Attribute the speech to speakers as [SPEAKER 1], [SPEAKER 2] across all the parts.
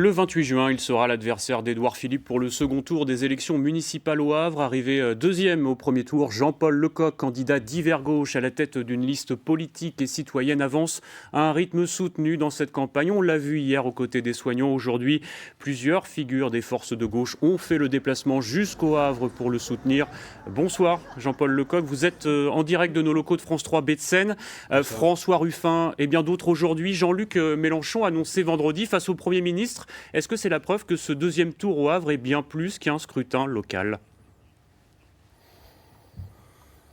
[SPEAKER 1] Le 28 juin, il sera l'adversaire d'Édouard Philippe pour le second tour des élections municipales au Havre. Arrivé deuxième au premier tour, Jean-Paul Lecoq, candidat d'hiver gauche à la tête d'une liste politique et citoyenne, avance à un rythme soutenu dans cette campagne. On l'a vu hier aux côtés des soignants. Aujourd'hui, plusieurs figures des forces de gauche ont fait le déplacement jusqu'au Havre pour le soutenir. Bonsoir Jean-Paul Lecoq, vous êtes en direct de nos locaux de France 3 Baie de Seine. François Ruffin et bien d'autres aujourd'hui. Jean-Luc Mélenchon annoncé vendredi face au Premier ministre. Est-ce que c'est la preuve que ce deuxième tour au Havre est bien plus qu'un scrutin local ?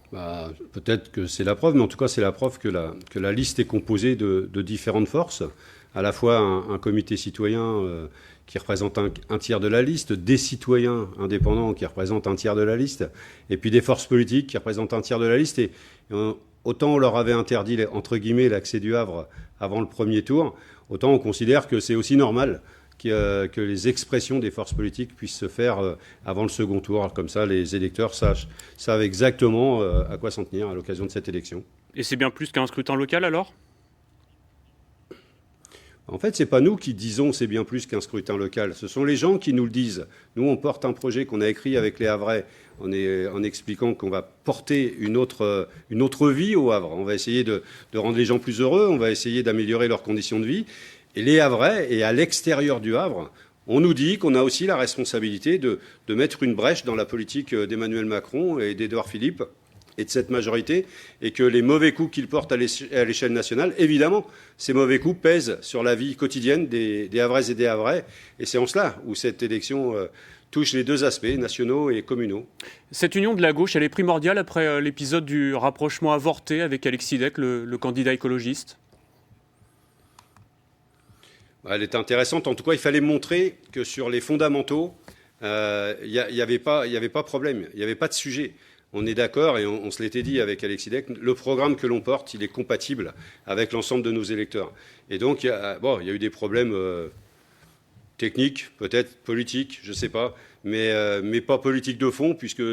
[SPEAKER 2] Peut-être que c'est la preuve, mais en tout cas c'est la preuve que la liste est composée de différentes forces, à la fois un comité citoyen qui représente un tiers de la liste, des citoyens indépendants qui représentent un tiers de la liste, et puis des forces politiques qui représentent un tiers de la liste. Et autant on leur avait interdit, entre guillemets, l'accès du Havre avant le premier tour, autant on considère que c'est aussi normal que les expressions des forces politiques puissent se faire avant le second tour. Comme ça, les électeurs savent exactement à quoi s'en tenir à l'occasion de cette élection.
[SPEAKER 1] Et c'est bien plus qu'un scrutin local alors ?
[SPEAKER 2] En fait, ce n'est pas nous qui disons c'est bien plus qu'un scrutin local. Ce sont les gens qui nous le disent. Nous, on porte un projet qu'on a écrit avec les Havrais en expliquant qu'on va porter une autre vie au Havre. On va essayer de rendre les gens plus heureux, on va essayer d'améliorer leurs conditions de vie. Et les Havrais, et à l'extérieur du Havre, on nous dit qu'on a aussi la responsabilité de mettre une brèche dans la politique d'Emmanuel Macron et d'Édouard Philippe et de cette majorité, et que les mauvais coups qu'ils portent à l'échelle nationale, évidemment, ces mauvais coups pèsent sur la vie quotidienne des Havraises et des Havrais. Et c'est en cela où cette élection touche les deux aspects, nationaux et communaux.
[SPEAKER 1] Cette union de la gauche, elle est primordiale après l'épisode du rapprochement avorté avec Alexis Dec, le candidat écologiste ?
[SPEAKER 2] Elle est intéressante. En tout cas, il fallait montrer que sur les fondamentaux, il n'y avait pas problème, il n'y avait pas de sujet. On est d'accord, et on se l'était dit avec Alexis Dec, le programme que l'on porte, il est compatible avec l'ensemble de nos électeurs. Et donc, il y a eu des problèmes techniques, peut-être politiques, je ne sais pas, mais pas politiques de fond, puisque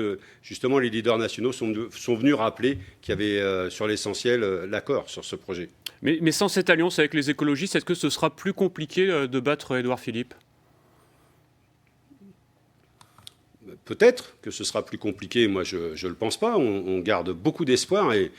[SPEAKER 2] justement les leaders nationaux sont venus rappeler qu'il y avait sur l'essentiel l'accord sur ce projet.
[SPEAKER 1] Mais sans cette alliance avec les écologistes, est-ce que ce sera plus compliqué de battre Édouard Philippe ?
[SPEAKER 2] Peut-être que ce sera plus compliqué, moi je ne le pense pas, on garde beaucoup d'espoir et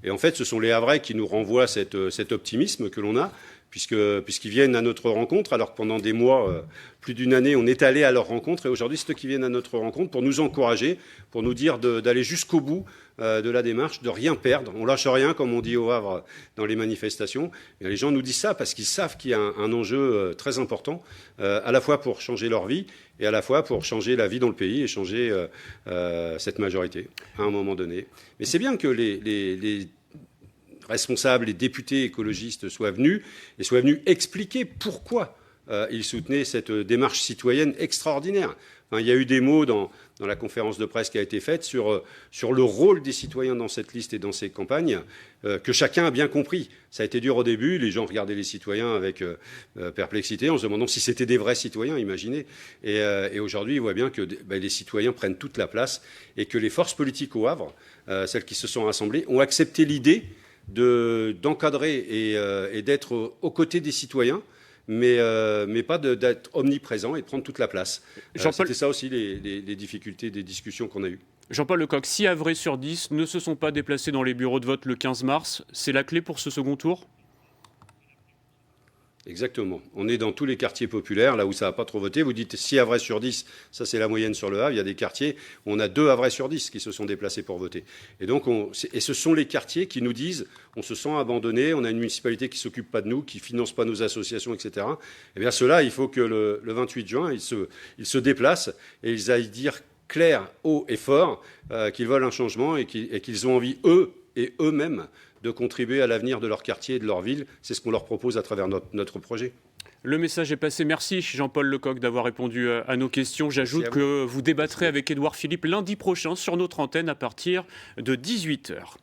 [SPEAKER 2] en fait ce sont les Havrais qui nous renvoient cet optimisme que l'on a, puisqu'ils viennent à notre rencontre, alors que pendant des mois, plus d'une année, on est allé à leur rencontre, et aujourd'hui c'est eux qui viennent à notre rencontre pour nous encourager, pour nous dire d'aller jusqu'au bout de la démarche, de rien perdre. On lâche rien, comme on dit au Havre dans les manifestations. Et les gens nous disent ça parce qu'ils savent qu'il y a un enjeu très important, à la fois pour changer leur vie et à la fois pour changer la vie dans le pays et changer cette majorité à un moment donné. Mais c'est bien que les responsables, les députés écologistes soient venus expliquer pourquoi ils soutenaient cette démarche citoyenne extraordinaire. Enfin, il y a eu des mots dans la conférence de presse qui a été faite sur le rôle des citoyens dans cette liste et dans ces campagnes, que chacun a bien compris. Ça a été dur au début, les gens regardaient les citoyens avec perplexité, en se demandant si c'était des vrais citoyens, imaginez. Et aujourd'hui, ils voient bien que les citoyens prennent toute la place et que les forces politiques au Havre, celles qui se sont rassemblées, ont accepté l'idée d'encadrer et d'être aux côtés des citoyens, mais pas d'être omniprésent et de prendre toute la place. C'était ça aussi les difficultés des discussions qu'on a eues.
[SPEAKER 1] Jean-Paul Lecoq, 6 Havrais sur 10 ne se sont pas déplacés dans les bureaux de vote le 15 mars. C'est la clé pour ce second tour ?
[SPEAKER 2] Exactement. On est dans tous les quartiers populaires, là où ça n'a pas trop voté. Vous dites 6 Havrais sur 10, ça c'est la moyenne sur le Havre. Il y a des quartiers où on a 2 Havrais sur 10 qui se sont déplacés pour voter. Et donc, ce sont les quartiers qui nous disent on se sent abandonné, on a une municipalité qui ne s'occupe pas de nous, qui ne finance pas nos associations, etc. Eh bien, ceux-là, il faut que le 28 juin, ils se déplacent et ils aillent dire clair, haut et fort qu'ils veulent un changement et qu'ils ont envie, eux et eux-mêmes, de contribuer à l'avenir de leur quartier et de leur ville. C'est ce qu'on leur propose à travers notre projet.
[SPEAKER 1] Le message est passé. Merci Jean-Paul Lecoq d'avoir répondu à nos questions. J'ajoute que vous débattrez avec Édouard Philippe lundi prochain sur notre antenne à partir de 18h.